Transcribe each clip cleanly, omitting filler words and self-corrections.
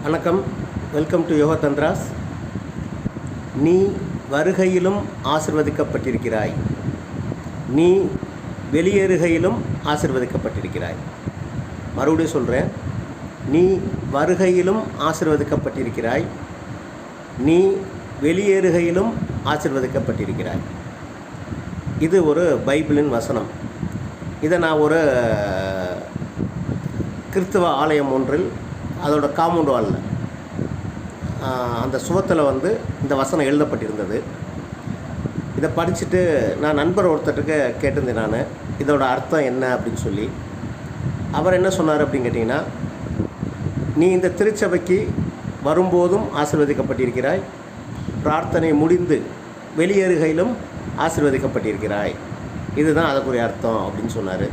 வணக்கம். Welcome to Yoga Tantras. நீ வருகையிலும் ஆசிர்வதிக்கப்பட்டிருக்கிறாய், நீ வெளியேறுகையிலும் ஆசிர்வதிக்கப்பட்டிருக்கிறாய். மறுபடியும் சொல்கிறேன், நீ வருகையிலும் ஆசிர்வதிக்கப்பட்டிருக்கிறாய், நீ வெளியேறுகையிலும் ஆசிர்வதிக்கப்பட்டிருக்கிறாய். இது ஒரு பைபிளின் வசனம். இதை நான் ஒரு கிறிஸ்தவ ஆலயம் ஒன்றில் அதோட காம்பவுண்ட் வாலில் அந்த சுவத்தில் இந்த வசனம் எழுதப்பட்டிருந்தது. இதை படிச்சுட்டு நான் நண்பர் ஒருத்தருக்கு கேட்டிருந்தேன், நான் இதோட அர்த்தம் என்ன அப்படின்னு சொல்லி. அவர் என்ன சொன்னார் அப்படின்னு கேட்டிங்கன்னா, நீ இந்த திருச்சபைக்கு வரும்போதும் ஆசீர்வதிக்கப்பட்டிருக்கிறாய், பிரார்த்தனை முடிந்து வெளியேறுகையிலும் ஆசீர்வதிக்கப்பட்டிருக்கிறாய். இதுதான் அதுக்குரிய அர்த்தம் அப்படின்னு சொன்னார்.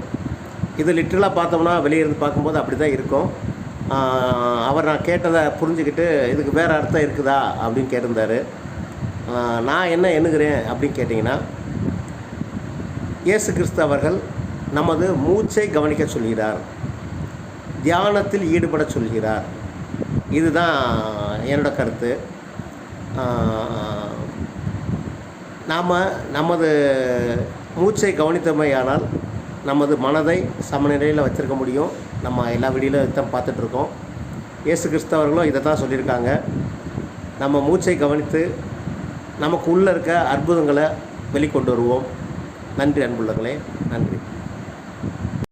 இது லிட்டரலாக பார்த்தோம்னா வெளியேருந்து பார்க்கும்போது அப்படி தான் இருக்கும். அவர் நான் கேட்டதை புரிஞ்சுக்கிட்டு இதுக்கு வேறு அர்த்தம் இருக்குதா அப்படின்னு கேட்டிருந்தார். நான் என்ன எண்ணுகிறேன் அப்படின்னு கேட்டிங்கன்னா, இயேசு கிறிஸ்து அவர்கள் நமது மூச்சை கவனிக்க சொல்கிறார், தியானத்தில் ஈடுபட சொல்கிறார். இதுதான் என்னோடய கருத்து. நாம் நமது மூச்சை கவனித்தமையானால் நமது மனதை சமநிலையில் வச்சுருக்க முடியும். நம்ம எல்லா வீடியோவில் இதான் பார்த்துட்ருக்கோம். இயேசு கிறிஸ்தவர்களும் இதை தான் சொல்லியிருக்காங்க. நம்ம மூச்சை கவனித்து நமக்கு உள்ளே இருக்க அற்புதங்களை வெளிக்கொண்டு வருவோம். நன்றி அன்புள்ளங்களே, நன்றி.